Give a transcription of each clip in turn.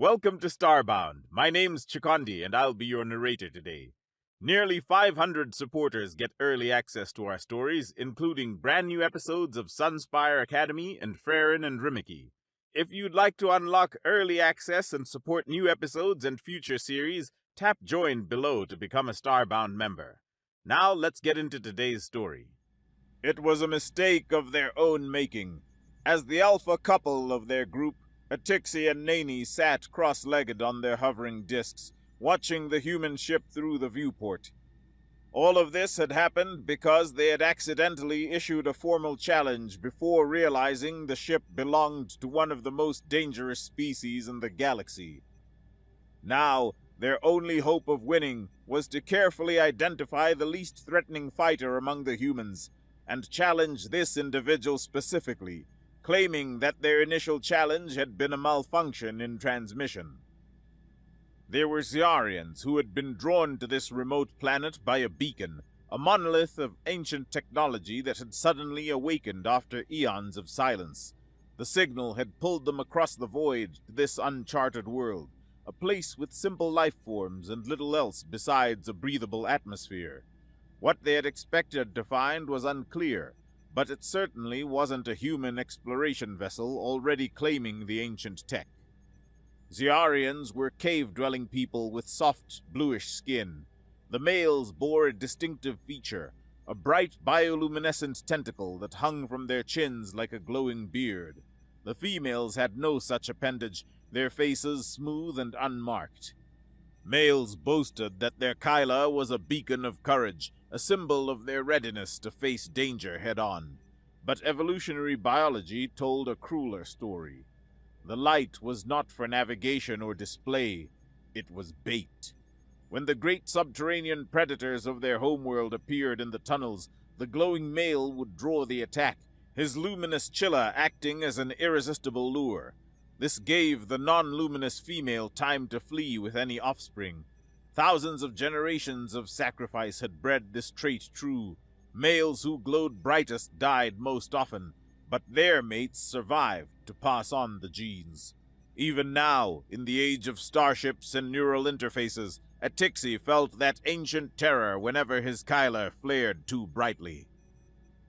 Welcome to Starbound. My name's Chikondi, and I'll be your narrator today. Nearly 500 supporters get early access to our stories, including brand new episodes of Sunspire Academy and Frerin and Rimiki. If you'd like to unlock early access and support new episodes and future series, tap Join below to become a Starbound member. Now let's get into today's story. It was a mistake of their own making. As the alpha couple of their group, Atixi and Nani sat cross-legged on their hovering discs, watching the human ship through the viewport. All of this had happened because they had accidentally issued a formal challenge before realizing the ship belonged to one of the most dangerous species in the galaxy. Now, their only hope of winning was to carefully identify the least threatening fighter among the humans, and challenge this individual specifically, claiming that their initial challenge had been a malfunction in transmission. There were Xiarians who had been drawn to this remote planet by a beacon, a monolith of ancient technology that had suddenly awakened after eons of silence. The signal had pulled them across the void to this uncharted world, a place with simple life forms and little else besides a breathable atmosphere. What they had expected to find was unclear, but it certainly wasn't a human exploration vessel already claiming the ancient tech. Xiarians were cave-dwelling people with soft, bluish skin. The males bore a distinctive feature, a bright bioluminescent tentacle that hung from their chins like a glowing beard. The females had no such appendage, their faces smooth and unmarked. Males boasted that their Kyla was a beacon of courage, a symbol of their readiness to face danger head-on. But evolutionary biology told a crueler story. The light was not for navigation or display, it was bait. When the great subterranean predators of their homeworld appeared in the tunnels, the glowing male would draw the attack, his luminous chilla acting as an irresistible lure. This gave the non-luminous female time to flee with any offspring. Thousands of generations of sacrifice had bred this trait true. Males who glowed brightest died most often, but their mates survived to pass on the genes. Even now, in the age of starships and neural interfaces, Atixi felt that ancient terror whenever his Kyla flared too brightly.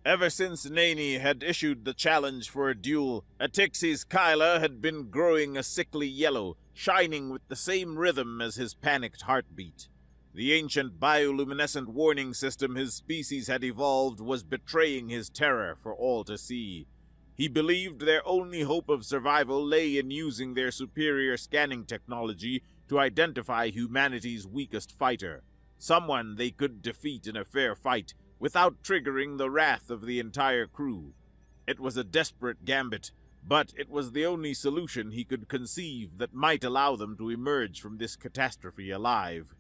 Ever since Nani had issued the challenge for a duel, Atixi's Kyla had been growing a sickly yellow, shining with the same rhythm as his panicked heartbeat. The ancient bioluminescent warning system his species had evolved was betraying his terror for all to see. He believed their only hope of survival lay in using their superior scanning technology to identify humanity's weakest fighter, someone they could defeat in a fair fight, without triggering the wrath of the entire crew. It was a desperate gambit, but it was the only solution he could conceive that might allow them to emerge from this catastrophe alive.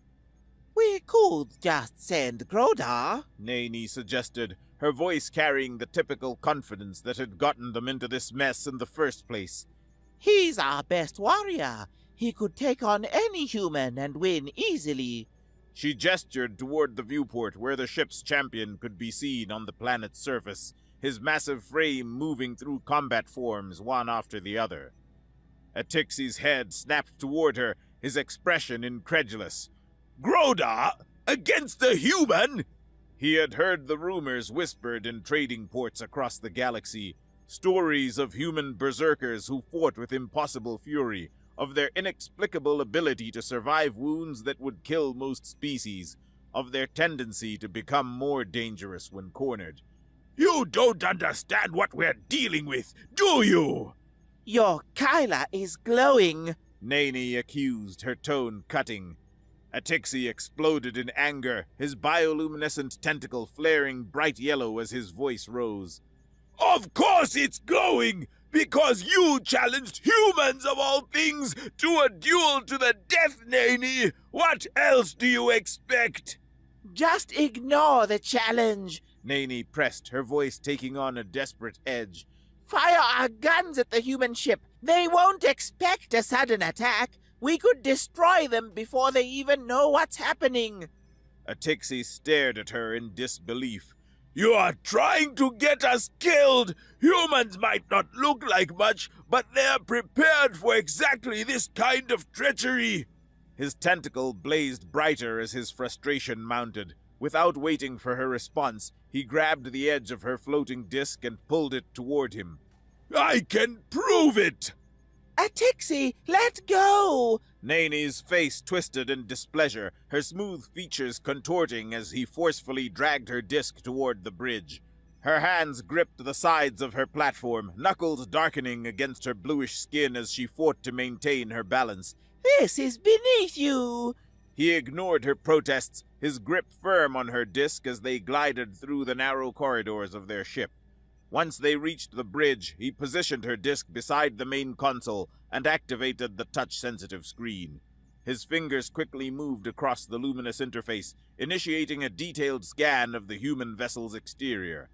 "We could just send Grodar," Nani suggested, her voice carrying the typical confidence that had gotten them into this mess in the first place. "He's our best warrior. He could take on any human and win easily." She gestured toward the viewport where the ship's champion could be seen on the planet's surface, his massive frame moving through combat forms one after the other. Atixi's head snapped toward her, his expression incredulous. "Grodar? Against a human?" He had heard the rumors whispered in trading ports across the galaxy, stories of human berserkers who fought with impossible fury, of their inexplicable ability to survive wounds that would kill most species, of their tendency to become more dangerous when cornered. "You don't understand what we're dealing with, do you?" "Your Kyla is glowing," Nani accused, her tone cutting. Atixi exploded in anger, his bioluminescent tentacle flaring bright yellow as his voice rose. "Of course it's glowing! Because you challenged humans of all things to a duel to the death, Nani! What else do you expect?" "Just ignore the challenge," Nani pressed, her voice taking on a desperate edge. "Fire our guns at the human ship. They won't expect a sudden attack. We could destroy them before they even know what's happening." Atixi stared at her in disbelief. You are trying to get us killed! Humans might not look like much, but they're prepared for exactly this kind of treachery! His tentacle blazed brighter as his frustration mounted. Without waiting for her response, he grabbed the edge of her floating disc and pulled it toward him. I can prove it! Atixi, let go! Nani's face twisted in displeasure, her smooth features contorting as he forcefully dragged her disc toward the bridge. Her hands gripped the sides of her platform, knuckles darkening against her bluish skin as she fought to maintain her balance. This is beneath you! He ignored her protests, his grip firm on her disc as they glided through the narrow corridors of their ship. Once they reached the bridge, he positioned her disc beside the main console and activated the touch-sensitive screen. His fingers quickly moved across the luminous interface, initiating a detailed scan of the human vessel's exterior.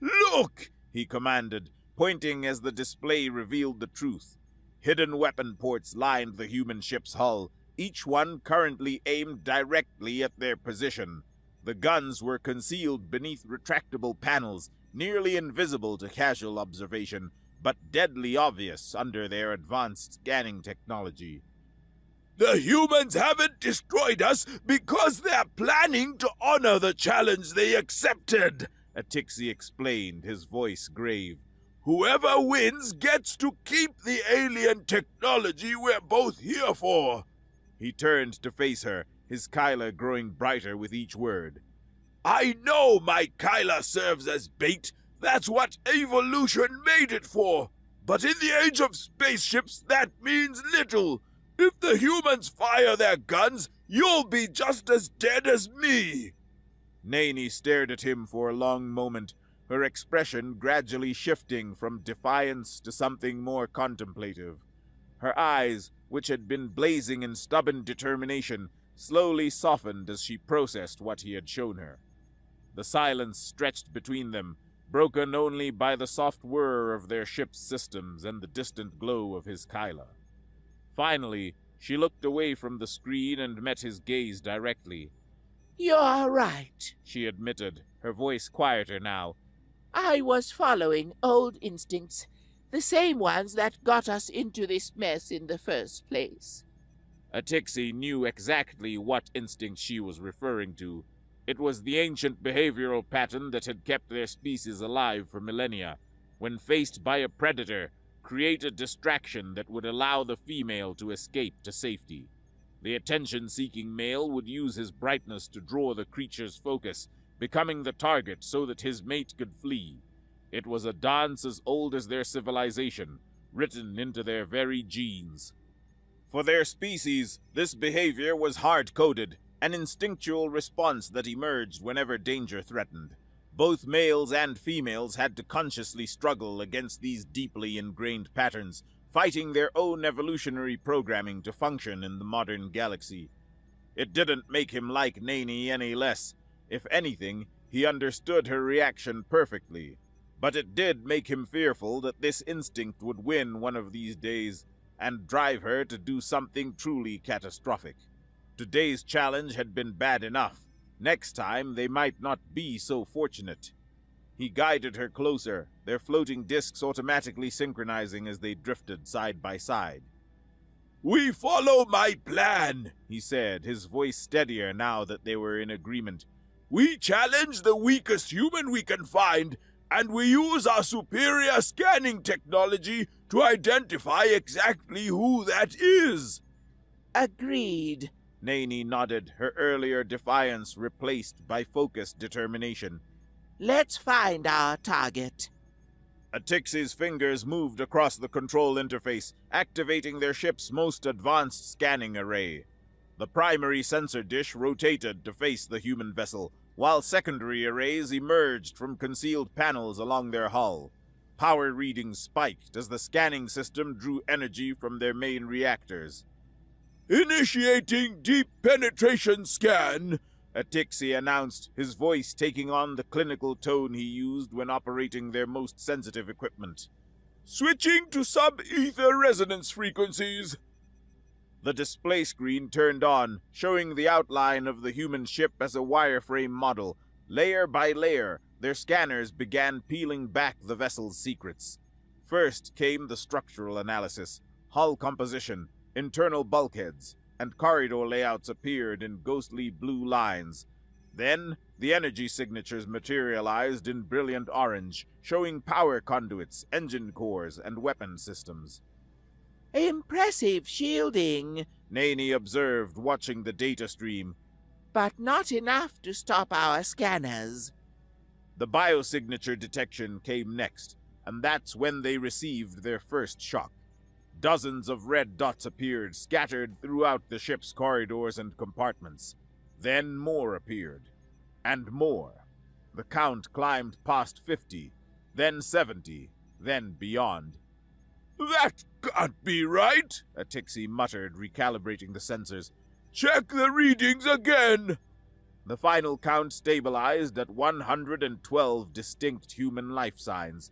Look! He commanded, pointing as the display revealed the truth. Hidden weapon ports lined the human ship's hull, each one currently aimed directly at their position. The guns were concealed beneath retractable panels, nearly invisible to casual observation, but deadly obvious under their advanced scanning technology. The humans haven't destroyed us because they're planning to honor the challenge they accepted, Atixi explained, his voice grave. Whoever wins gets to keep the alien technology we're both here for. He turned to face her, his Kyla growing brighter with each word. I know my Kyla serves as bait. That's what evolution made it for. But in the age of spaceships, that means little. If the humans fire their guns, you'll be just as dead as me. Nani stared at him for a long moment, her expression gradually shifting from defiance to something more contemplative. Her eyes, which had been blazing in stubborn determination, slowly softened as she processed what he had shown her. The silence stretched between them, broken only by the soft whir of their ship's systems and the distant glow of his Kyla. Finally, she looked away from the screen and met his gaze directly. You're right, she admitted, her voice quieter now. I was following old instincts, the same ones that got us into this mess in the first place. Atixi knew exactly what instinct she was referring to. It was the ancient behavioral pattern that had kept their species alive for millennia. When faced by a predator, create a distraction that would allow the female to escape to safety. The attention-seeking male would use his brightness to draw the creature's focus, becoming the target so that his mate could flee. It was a dance as old as their civilization, written into their very genes. For their species, this behavior was hard-coded, an instinctual response that emerged whenever danger threatened. Both males and females had to consciously struggle against these deeply ingrained patterns, fighting their own evolutionary programming to function in the modern galaxy. It didn't make him like Nani any less. If anything, he understood her reaction perfectly. But it did make him fearful that this instinct would win one of these days and drive her to do something truly catastrophic. Today's challenge had been bad enough. Next time, they might not be so fortunate. He guided her closer, their floating discs automatically synchronizing as they drifted side by side. We follow my plan, he said, his voice steadier now that they were in agreement. We challenge the weakest human we can find, and we use our superior scanning technology to identify exactly who that is. Agreed. Nani nodded, her earlier defiance replaced by focused determination. Let's find our target. Atixi's fingers moved across the control interface, activating their ship's most advanced scanning array. The primary sensor dish rotated to face the human vessel, while secondary arrays emerged from concealed panels along their hull. Power readings spiked as the scanning system drew energy from their main reactors. Initiating deep penetration scan, Atixi announced, his voice taking on the clinical tone he used when operating their most sensitive equipment. Switching to sub-ether resonance frequencies. The display screen turned on, showing the outline of the human ship as a wireframe model, Layer by layer, their scanners began peeling back the vessel's secrets. First came the structural analysis, hull composition, internal bulkheads, and corridor layouts appeared in ghostly blue lines. Then, the energy signatures materialized in brilliant orange, showing power conduits, engine cores, and weapon systems. Impressive shielding, Naney observed, watching the data stream. but not enough to stop our scanners. The biosignature detection came next, and that's when they received their first shock. Dozens of red dots appeared, scattered throughout the ship's corridors and compartments. Then more appeared. And more. The count climbed past 50, then 70, then beyond. That can't be right! Atixi muttered, recalibrating the sensors. Check the readings again! The final count stabilized at 112 distinct human life signs.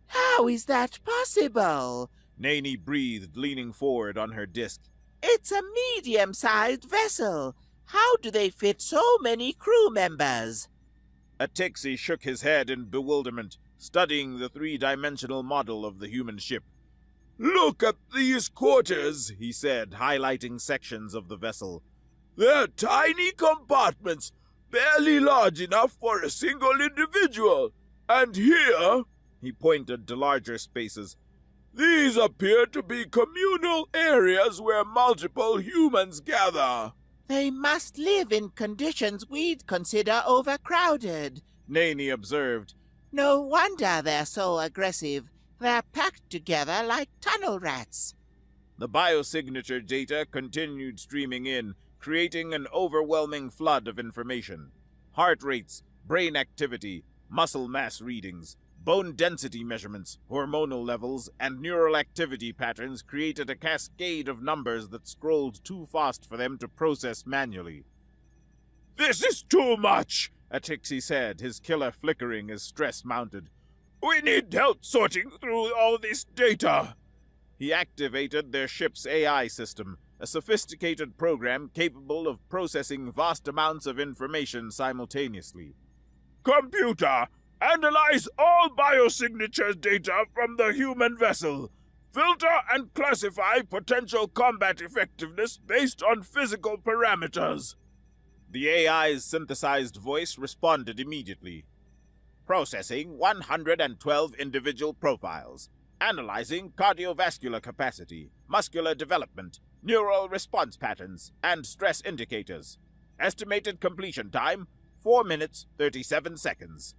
How is that possible? Naney breathed, leaning forward on her disc. It's a medium-sized vessel. How do they fit so many crew members? Atixi shook his head in bewilderment, studying the three-dimensional model of the human ship. Look at these quarters, He said, highlighting sections of the vessel. They're tiny compartments, barely large enough for a single individual. And here, He pointed to larger spaces. these appear to be communal areas where multiple humans gather. They must live in conditions we'd consider overcrowded. Naney observed. No wonder they're so aggressive. They're packed together like tunnel rats. The biosignature data continued streaming in, creating an overwhelming flood of information. Heart rates, brain activity, muscle mass readings, bone density measurements, hormonal levels, and neural activity patterns created a cascade of numbers that scrolled too fast for them to process manually. This is too much! Atixi said, his killer flickering as stress mounted. We need help sorting through all this data. He activated their ship's AI system, a sophisticated program capable of processing vast amounts of information simultaneously. Computer, analyze all biosignature data from the human vessel. Filter and classify potential combat effectiveness based on physical parameters. The AI's synthesized voice responded immediately. Processing 112 individual profiles. Analyzing cardiovascular capacity, muscular development, neural response patterns, and stress indicators. Estimated completion time, 4 minutes, 37 seconds.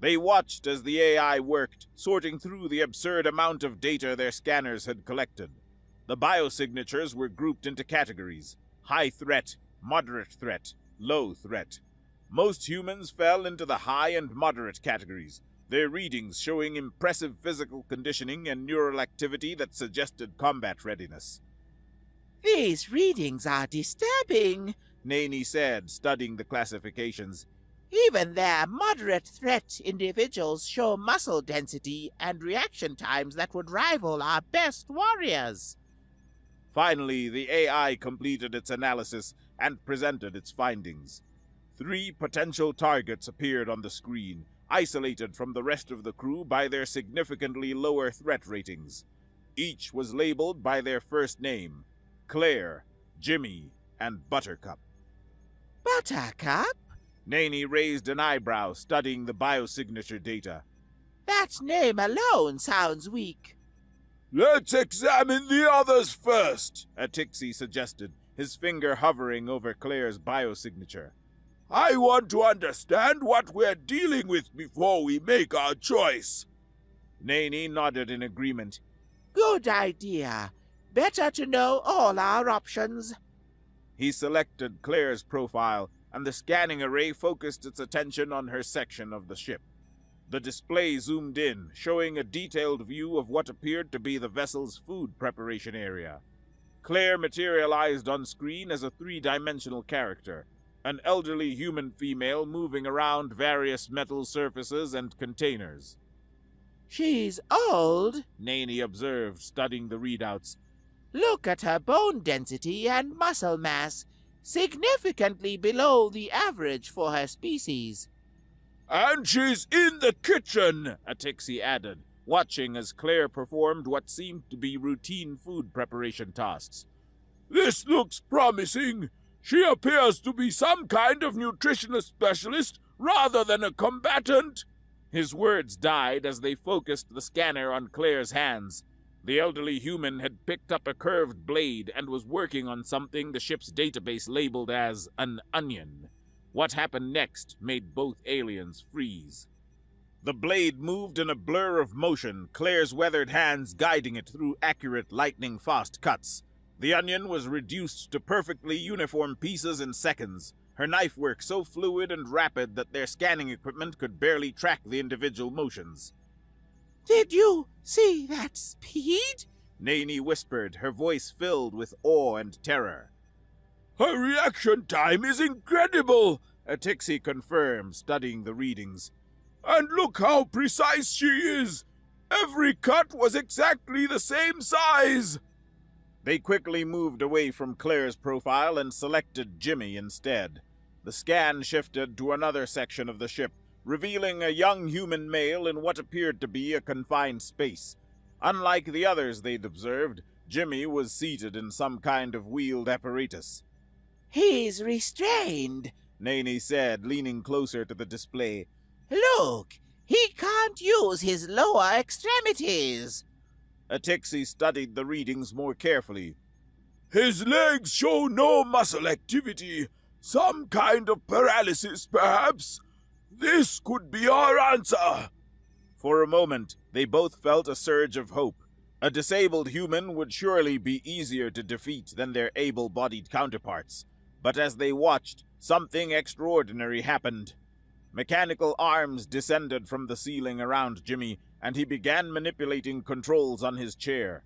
They watched as the AI worked, sorting through the absurd amount of data their scanners had collected. The biosignatures were grouped into categories: high threat, moderate threat, low threat. Most humans fell into the high and moderate categories, their readings showing impressive physical conditioning and neural activity that suggested combat readiness. These readings are disturbing. Naney said, studying the classifications. Even their moderate threat individuals show muscle density and reaction times that would rival our best warriors. Finally, the AI completed its analysis and presented its findings. 3 potential targets appeared on the screen, isolated from the rest of the crew by their significantly lower threat ratings. Each was labeled by their first name: Claire, Jimmy, and Buttercup. Buttercup? Naney raised an eyebrow, studying the biosignature data. That name alone sounds weak. Let's examine the others first, Atixi suggested, his finger hovering over Claire's biosignature. I want to understand what we're dealing with before we make our choice. Naney nodded in agreement. Good idea. Better to know all our options. He selected Claire's profile, and the scanning array focused its attention on her section of the ship. The display zoomed in, showing a detailed view of what appeared to be the vessel's food preparation area. Claire materialized on screen as a 3-dimensional character, an elderly human female moving around various metal surfaces and containers. She's old, Naney observed, studying the readouts. Look at her bone density and muscle mass. significantly below the average for her species. And she's in the kitchen, Atixi added, watching as Claire performed what seemed to be routine food preparation tasks. This looks promising. She appears to be some kind of nutritionist specialist rather than a combatant. His words died as they focused the scanner on Claire's hands. The elderly human had picked up a curved blade and was working on something the ship's database labeled as an onion. What happened next made both aliens freeze. The blade moved in a blur of motion, Claire's weathered hands guiding it through accurate, lightning-fast cuts. The onion was reduced to perfectly uniform pieces in seconds, her knife work so fluid and rapid that their scanning equipment could barely track the individual motions. Did you see that speed? Naney whispered, her voice filled with awe and terror. Her reaction time is incredible, Atixi confirmed, studying the readings. And look how precise she is. Every cut was exactly the same size. They quickly moved away from Claire's profile and selected Jimmy instead. The scan shifted to another section of the ship, revealing a young human male in what appeared to be a confined space. Unlike the others they'd observed, Jimmy was seated in some kind of wheeled apparatus. He's restrained, Naney said, leaning closer to the display. Look, he can't use his lower extremities. Atixi studied the readings more carefully. His legs show no muscle activity. Some kind of paralysis, perhaps. This could be our answer. For a moment, they both felt a surge of hope. A disabled human would surely be easier to defeat than their able-bodied counterparts. But as they watched, something extraordinary happened. Mechanical arms descended from the ceiling around Jimmy, and he began manipulating controls on his chair.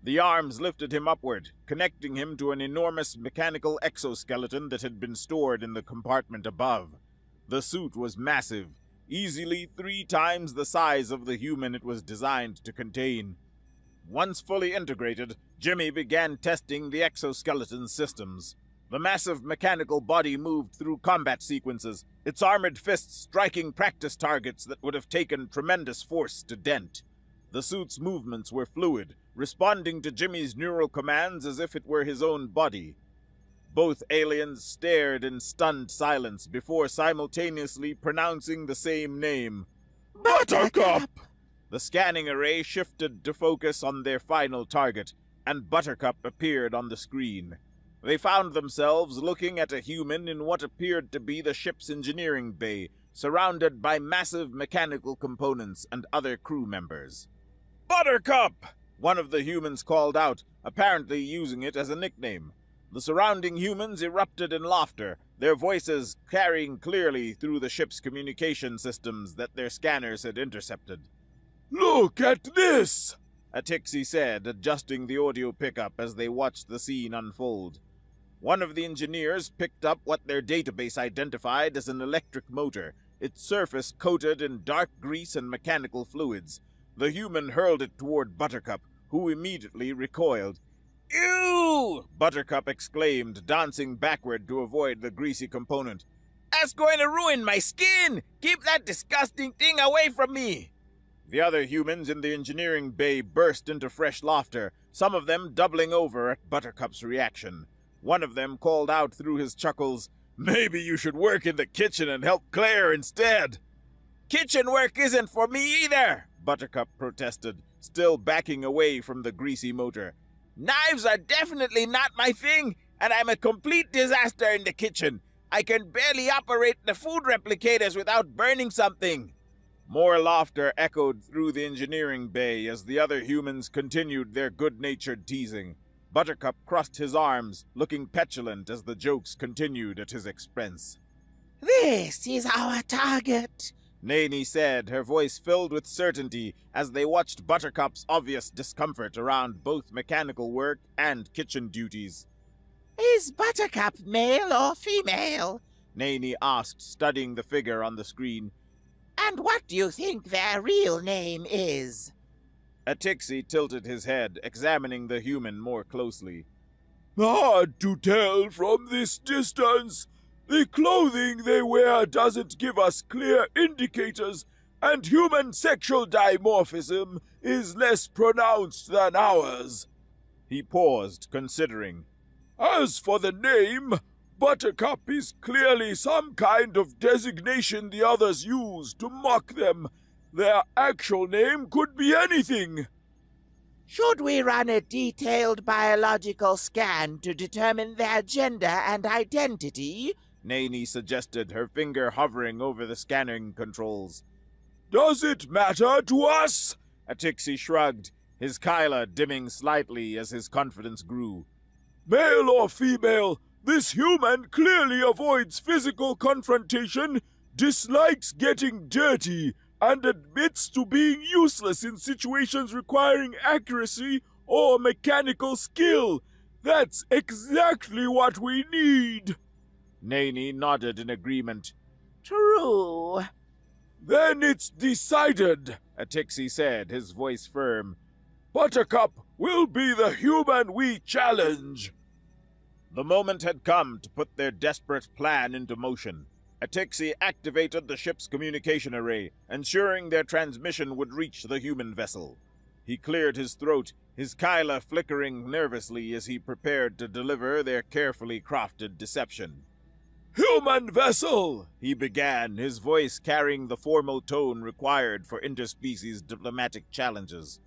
The arms lifted him upward, connecting him to an enormous mechanical exoskeleton that had been stored in the compartment above. The suit was massive, easily 3 times the size of the human it was designed to contain. Once fully integrated, Jimmy began testing the exoskeleton's systems. The massive mechanical body moved through combat sequences, its armored fists striking practice targets that would have taken tremendous force to dent. The suit's movements were fluid, responding to Jimmy's neural commands as if it were his own body. Both aliens stared in stunned silence before simultaneously pronouncing the same name. Buttercup! The scanning array shifted to focus on their final target, and Buttercup appeared on the screen. They found themselves looking at a human in what appeared to be the ship's engineering bay, surrounded by massive mechanical components and other crew members. "Buttercup!" one of the humans called out, apparently using it as a nickname. The surrounding humans erupted in laughter, their voices carrying clearly through the ship's communication systems that their scanners had intercepted. Look at this! Atixi said, adjusting the audio pickup as they watched the scene unfold. One of the engineers picked up what their database identified as an electric motor, its surface coated in dark grease and mechanical fluids. The human hurled it toward Buttercup, who immediately recoiled. "Ew!" Buttercup exclaimed, dancing backward to avoid the greasy component. "That's going to ruin my skin! Keep that disgusting thing away from me!" The other humans in the engineering bay burst into fresh laughter, some of them doubling over at Buttercup's reaction. One of them called out through his chuckles, "Maybe you should work in the kitchen and help Claire instead." "Kitchen work isn't for me either," Buttercup protested, still backing away from the greasy motor. "Knives are definitely not my thing, and I'm a complete disaster in the kitchen. I can barely operate the food replicators without burning something." More laughter echoed through the engineering bay as the other humans continued their good-natured teasing. Buttercup crossed his arms, looking petulant as the jokes continued at his expense. "This is our target," Naney said, her voice filled with certainty as they watched Buttercup's obvious discomfort around both mechanical work and kitchen duties. "Is Buttercup male or female?" Naney asked, studying the figure on the screen. "And what do you think their real name is?" Atixi tilted his head, examining the human more closely. Hard to tell from this distance. The clothing they wear doesn't give us clear indicators, and human sexual dimorphism is less pronounced than ours. He paused, considering. As for the name, Buttercup is clearly some kind of designation the others use to mock them. Their actual name could be anything. Should we run a detailed biological scan to determine their gender and identity? Naney suggested, her finger hovering over the scanning controls. Does it matter to us? Atixi shrugged, his Kyla dimming slightly as his confidence grew. Male or female, this human clearly avoids physical confrontation, dislikes getting dirty, and admits to being useless in situations requiring accuracy or mechanical skill. That's exactly what we need. Naney nodded in agreement. True. Then it's decided, Atixi said, his voice firm. Buttercup will be the human we challenge. The moment had come to put their desperate plan into motion. Atixi activated the ship's communication array, ensuring their transmission would reach the human vessel. He cleared his throat, his Kyla flickering nervously as he prepared to deliver their carefully crafted deception. Human vessel, he began, his voice carrying the formal tone required for interspecies diplomatic challenges.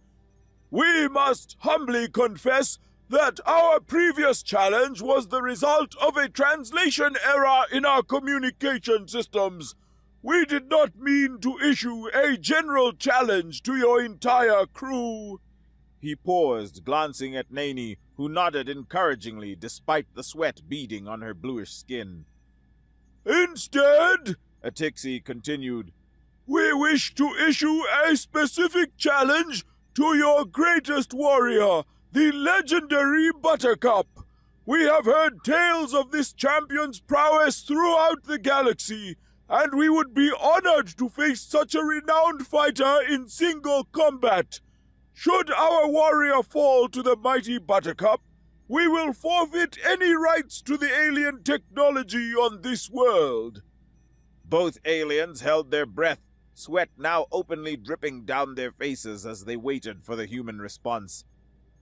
We must humbly confess that our previous challenge was the result of a translation error in our communication systems. We did not mean to issue a general challenge to your entire crew. He paused, glancing at Naney, who nodded encouragingly despite the sweat beading on her bluish skin. Instead, Atixi continued, we wish to issue a specific challenge to your greatest warrior, the legendary Buttercup. We have heard tales of this champion's prowess throughout the galaxy, and we would be honored to face such a renowned fighter in single combat. Should our warrior fall to the mighty Buttercup, we will forfeit any rights to the alien technology on this world. Both aliens held their breath, sweat now openly dripping down their faces as they waited for the human response.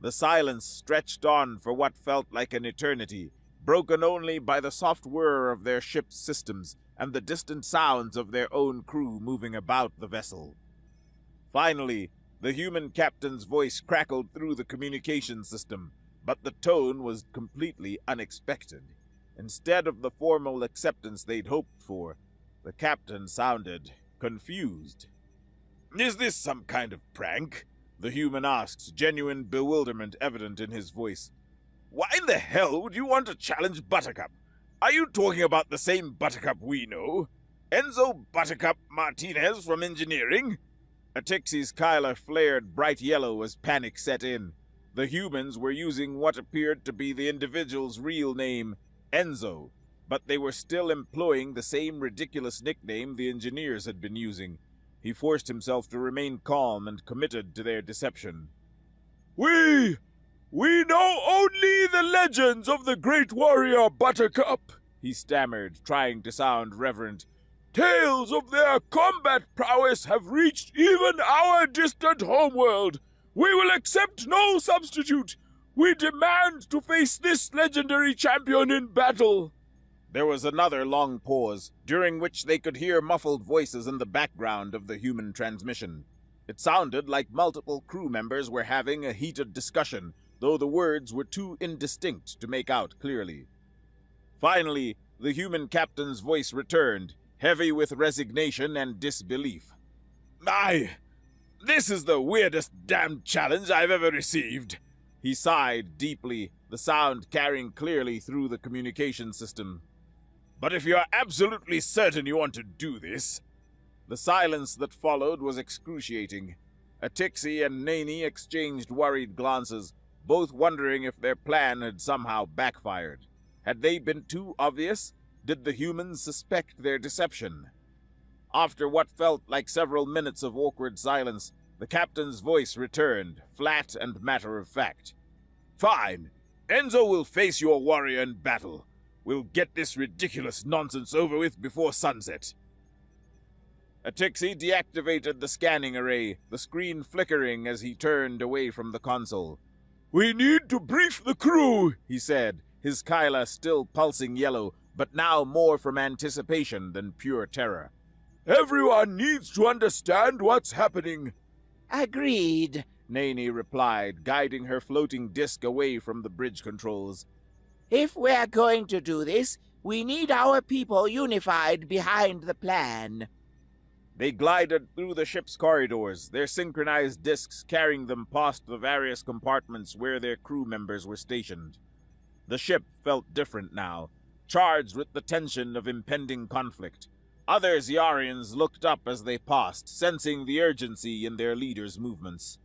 The silence stretched on for what felt like an eternity, broken only by the soft whir of their ship's systems and the distant sounds of their own crew moving about the vessel. Finally, the human captain's voice crackled through the communication system, but the tone was completely unexpected. Instead of the formal acceptance they'd hoped for, the captain sounded confused. Is this some kind of prank? The human asked, genuine bewilderment evident in his voice. Why in the hell would you want to challenge Buttercup? Are you talking about the same Buttercup we know? Enzo Buttercup Martinez from engineering? Atixi's Kyla flared bright yellow as panic set in. The humans were using what appeared to be the individual's real name, Enzo, but they were still employing the same ridiculous nickname the engineers had been using. He forced himself to remain calm and committed to their deception. We know only the legends of the great warrior Buttercup, he stammered, trying to sound reverent. Tales of their combat prowess have reached even our distant homeworld. We will accept no substitute. We demand to face this legendary champion in battle. There was another long pause, during which they could hear muffled voices in the background of the human transmission. It sounded like multiple crew members were having a heated discussion, though the words were too indistinct to make out clearly. Finally, the human captain's voice returned, heavy with resignation and disbelief. This is the weirdest damned challenge I've ever received. He sighed deeply, the sound carrying clearly through the communication system. But if you're absolutely certain you want to do this... The silence that followed was excruciating. Atixi and Naney exchanged worried glances, both wondering if their plan had somehow backfired. Had they been too obvious? Did the humans suspect their deception? After what felt like several minutes of awkward silence, the captain's voice returned, flat and matter-of-fact. Fine. Enzo will face your warrior in battle. We'll get this ridiculous nonsense over with before sunset. Atixi deactivated the scanning array, the screen flickering as he turned away from the console. We need to brief the crew, He said, his Kyla still pulsing yellow, but now more from anticipation than pure terror. Everyone needs to understand what's happening. Agreed. Naney replied, guiding her floating disc away from the bridge controls. If we're going to do this, we need our people unified behind the plan. They glided through the ship's corridors, their synchronized discs carrying them past the various compartments where their crew members were stationed. The ship felt different now, charged with the tension of impending conflict. Other Xiarians looked up as they passed, sensing the urgency in their leader's movements.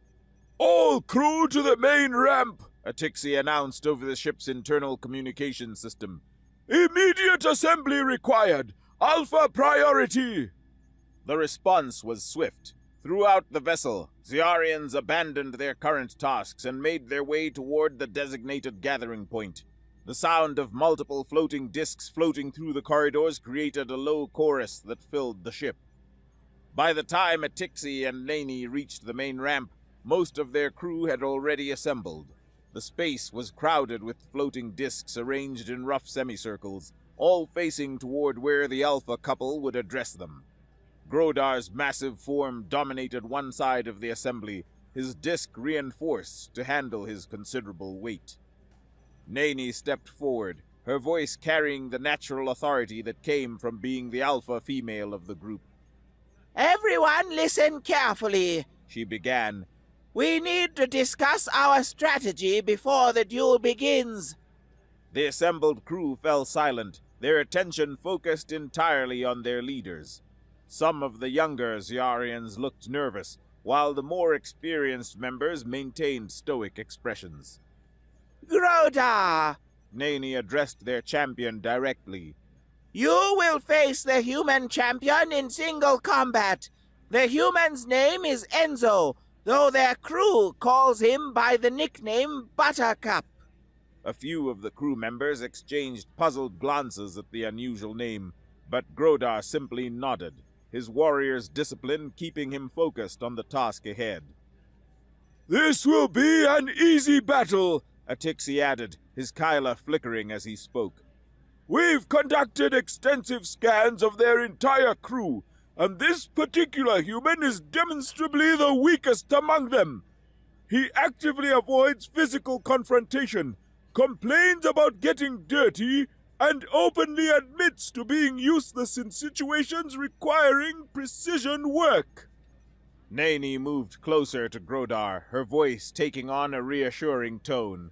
All crew to the main ramp, Atixi announced over the ship's internal communication system. Immediate assembly required. Alpha priority. The response was swift. Throughout the vessel, Xiarians abandoned their current tasks and made their way toward the designated gathering point. The sound of multiple floating discs floating through the corridors created a low chorus that filled the ship. By the time Atixi and Naney reached the main ramp, most of their crew had already assembled. The space was crowded with floating discs arranged in rough semicircles, all facing toward where the Alpha couple would address them. Grodar's massive form dominated one side of the assembly, his disc reinforced to handle his considerable weight. Naney stepped forward, her voice carrying the natural authority that came from being the alpha female of the group. Everyone listen carefully, She began. We need to discuss our strategy before the duel begins. The assembled crew fell silent, their attention focused entirely on their leaders. Some of the younger Xiarians looked nervous, while the more experienced members maintained stoic expressions. Grodar, Naney addressed their champion directly. you will face the human champion in single combat. The human's name is Enzo, though their crew calls him by the nickname Buttercup. A few of the crew members exchanged puzzled glances at the unusual name, but Grodar simply nodded, his warrior's discipline keeping him focused on the task ahead. This will be an easy battle, Atixi added, his Kyla flickering as he spoke. We've conducted extensive scans of their entire crew, and this particular human is demonstrably the weakest among them. He actively avoids physical confrontation, complains about getting dirty, and openly admits to being useless in situations requiring precision work. Naney moved closer to Grodar, her voice taking on a reassuring tone.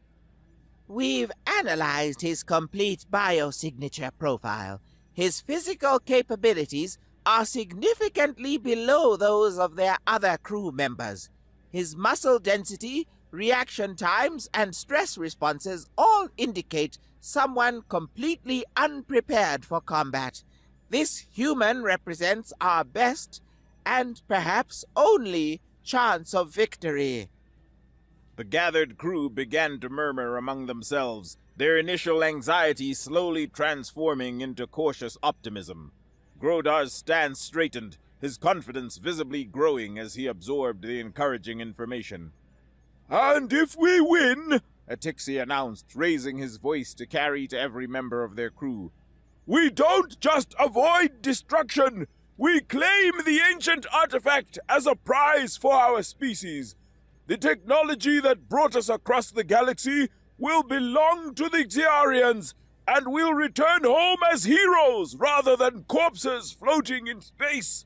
We've analyzed his complete biosignature profile. His physical capabilities are significantly below those of their other crew members. His muscle density, reaction times, and stress responses all indicate someone completely unprepared for combat. This human represents our best and perhaps only chance of victory. The gathered crew began to murmur among themselves, their initial anxiety slowly transforming into cautious optimism. Grodar's stance straightened, his confidence visibly growing as he absorbed the encouraging information. And if we win, Atixi announced, raising his voice to carry to every member of their crew, we don't just avoid destruction, we claim the ancient artifact as a prize for our species. The technology that brought us across the galaxy will belong to the Xiarians, and we'll return home as heroes rather than corpses floating in space.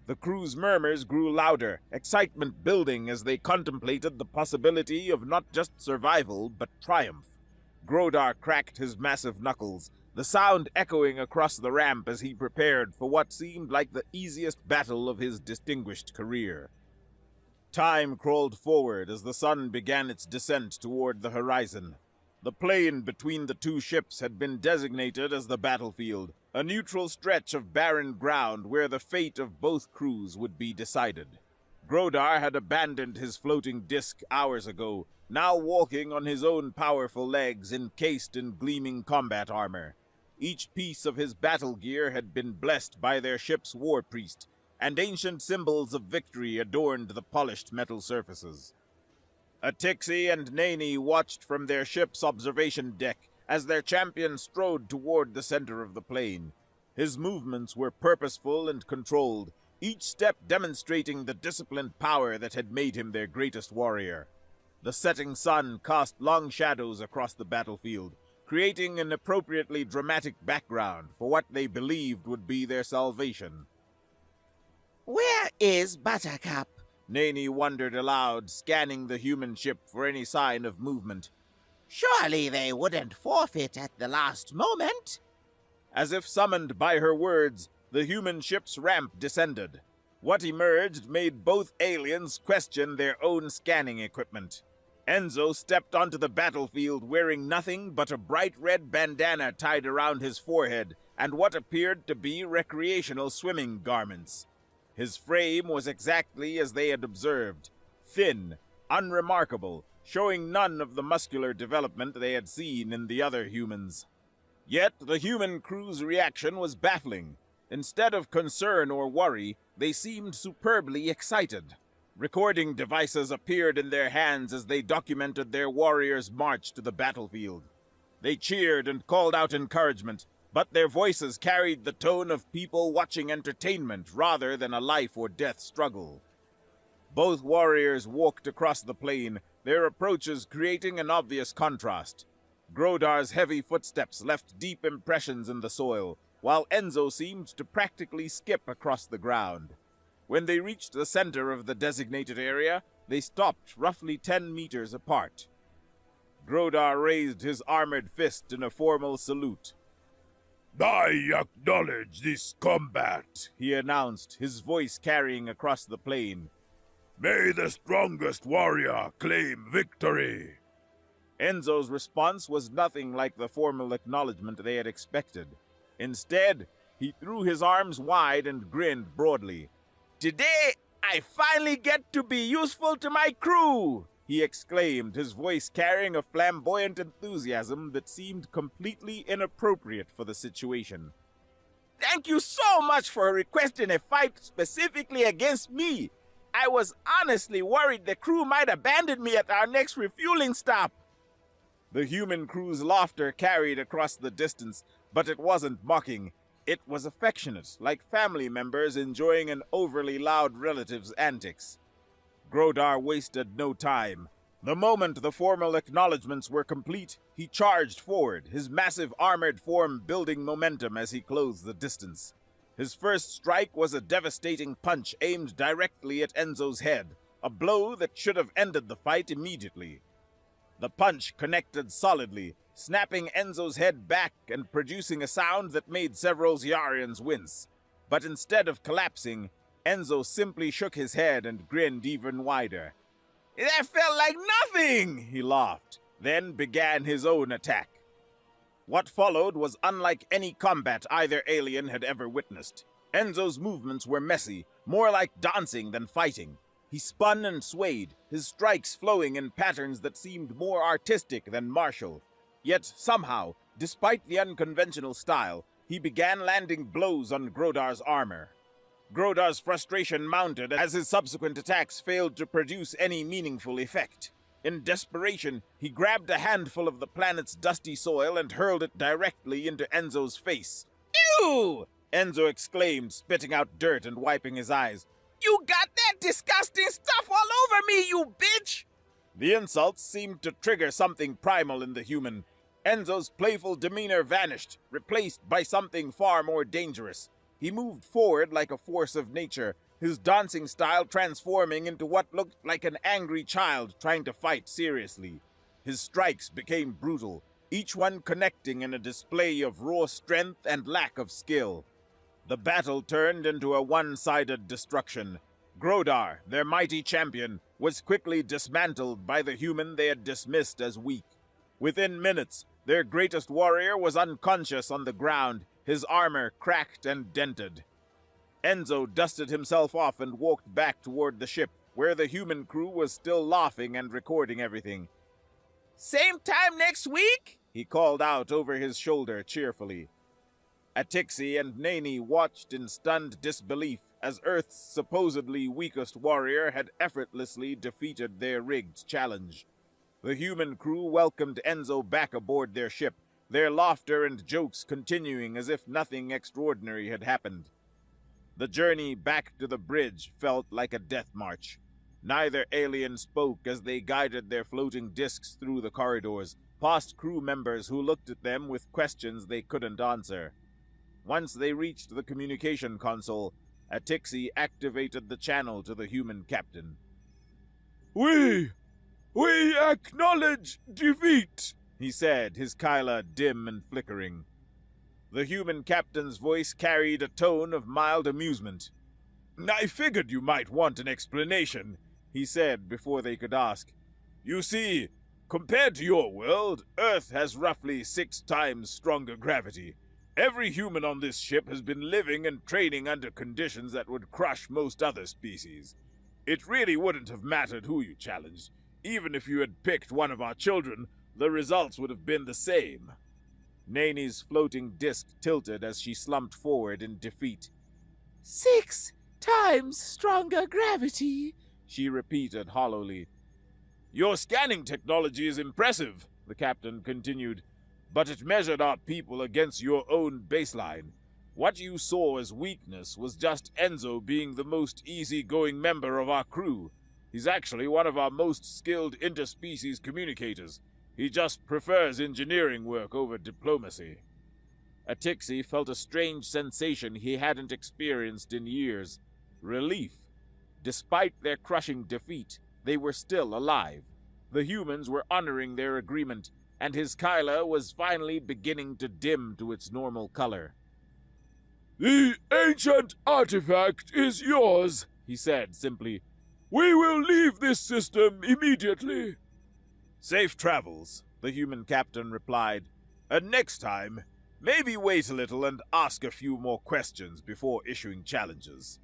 The crew's murmurs grew louder, excitement building as they contemplated the possibility of not just survival, but triumph. Grodar cracked his massive knuckles, the sound echoing across the ramp as he prepared for what seemed like the easiest battle of his distinguished career. Time crawled forward as the sun began its descent toward the horizon. The plain between the two ships had been designated as the battlefield, a neutral stretch of barren ground where the fate of both crews would be decided. Grodar had abandoned his floating disc hours ago, now walking on his own powerful legs encased in gleaming combat armor. Each piece of his battle gear had been blessed by their ship's war priest, and ancient symbols of victory adorned the polished metal surfaces. Atixi and Nani watched from their ship's observation deck as their champion strode toward the center of the plane. His movements were purposeful and controlled, each step demonstrating the disciplined power that had made him their greatest warrior. The setting sun cast long shadows across the battlefield, creating an appropriately dramatic background for what they believed would be their salvation. Where is Buttercup? Nani wondered aloud, scanning the human ship for any sign of movement. Surely they wouldn't forfeit at the last moment. As if summoned by her words, the human ship's ramp descended. What emerged made both aliens question their own scanning equipment. Enzo stepped onto the battlefield wearing nothing but a bright red bandana tied around his forehead and what appeared to be recreational swimming garments. His frame was exactly as they had observed, thin, unremarkable, showing none of the muscular development they had seen in the other humans. Yet the human crew's reaction was baffling. Instead of concern or worry, they seemed superbly excited. Recording devices appeared in their hands as they documented their warriors' march to the battlefield. They cheered and called out encouragement, but their voices carried the tone of people watching entertainment rather than a life or death struggle. Both warriors walked across the plain, their approaches creating an obvious contrast. Grodar's heavy footsteps left deep impressions in the soil, while Enzo seemed to practically skip across the ground. When they reached the center of the designated area, they stopped roughly 10 meters apart. Grodar raised his armored fist in a formal salute. I acknowledge this combat, He announced, his voice carrying across the plain. May the strongest warrior claim victory. Enzo's response was nothing like the formal acknowledgement they had expected. Instead, he threw his arms wide and grinned broadly. Today, I finally get to be useful to my crew, he exclaimed, his voice carrying a flamboyant enthusiasm that seemed completely inappropriate for the situation. Thank you so much for requesting a fight specifically against me. I was honestly worried the crew might abandon me at our next refueling stop. The human crew's laughter carried across the distance, but it wasn't mocking. It was affectionate, like family members enjoying an overly loud relative's antics. Grodar wasted no time. The moment the formal acknowledgments were complete, he charged forward, his massive armored form building momentum as he closed the distance. His first strike was a devastating punch aimed directly at Enzo's head, a blow that should have ended the fight immediately. The punch connected solidly, snapping Enzo's head back and producing a sound that made several Zyarians wince. But instead of collapsing, Enzo simply shook his head and grinned even wider. That felt like nothing, he laughed, then began his own attack. What followed was unlike any combat either alien had ever witnessed. Enzo's movements were messy, more like dancing than fighting. He spun and swayed, his strikes flowing in patterns that seemed more artistic than martial. Yet somehow, despite the unconventional style, he began landing blows on Grodar's armor. Grodar's frustration mounted as his subsequent attacks failed to produce any meaningful effect. In desperation, he grabbed a handful of the planet's dusty soil and hurled it directly into Enzo's face. Ew! Enzo exclaimed, spitting out dirt and wiping his eyes. You got that disgusting stuff all over me, you bitch! The insults seemed to trigger something primal in the human. Enzo's playful demeanor vanished, replaced by something far more dangerous. He moved forward like a force of nature, his dancing style transforming into what looked like an angry child trying to fight seriously. His strikes became brutal, each one connecting in a display of raw strength and lack of skill. The battle turned into a one-sided destruction. Grodar, their mighty champion, was quickly dismantled by the human they had dismissed as weak. Within minutes, their greatest warrior was unconscious on the ground, his armor cracked and dented. Enzo dusted himself off and walked back toward the ship, where the human crew was still laughing and recording everything. Same time next week? He called out over his shoulder cheerfully. Atixi and Nani watched in stunned disbelief as Earth's supposedly weakest warrior had effortlessly defeated their rigged challenge. The human crew welcomed Enzo back aboard their ship, their laughter and jokes continuing as if nothing extraordinary had happened. The journey back to the bridge felt like a death march. Neither alien spoke as they guided their floating discs through the corridors, past crew members who looked at them with questions they couldn't answer. Once they reached the communication console, Atixi activated the channel to the human captain. We acknowledge defeat, he said, his Kyla dim and flickering. The human captain's voice carried a tone of mild amusement. I figured you might want an explanation, he said before they could ask. You see, compared to your world, Earth has roughly 6 times stronger gravity. Every human on this ship has been living and training under conditions that would crush most other species. It really wouldn't have mattered who you challenged. Even if you had picked one of our children, the results would have been the same. Nani's floating disc tilted as she slumped forward in defeat. 6 times stronger gravity, she repeated hollowly. Your scanning technology is impressive, the captain continued, but it measured our people against your own baseline. What you saw as weakness was just Enzo being the most easygoing member of our crew. He's actually one of our most skilled interspecies communicators. He just prefers engineering work over diplomacy. Atixi felt a strange sensation he hadn't experienced in years. Relief. Despite their crushing defeat, they were still alive. The humans were honoring their agreement, and his Kyla was finally beginning to dim to its normal color. The ancient artifact is yours, he said simply. We will leave this system immediately. Safe travels, the human captain replied. And next time, maybe wait a little and ask a few more questions before issuing challenges.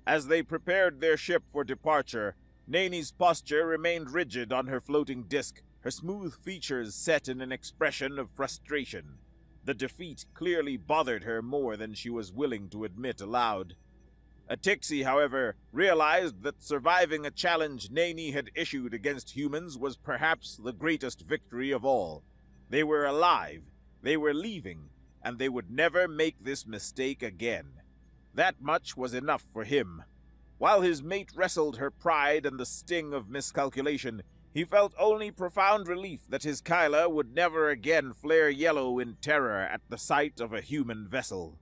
As they prepared their ship for departure, Nani's posture remained rigid on her floating disc, her smooth features set in an expression of frustration. The defeat clearly bothered her more than she was willing to admit aloud. Atixi, however, realized that surviving a challenge Nani had issued against humans was perhaps the greatest victory of all. They were alive, they were leaving, and they would never make this mistake again. That much was enough for him. While his mate wrestled her pride and the sting of miscalculation, he felt only profound relief that his Kyla would never again flare yellow in terror at the sight of a human vessel.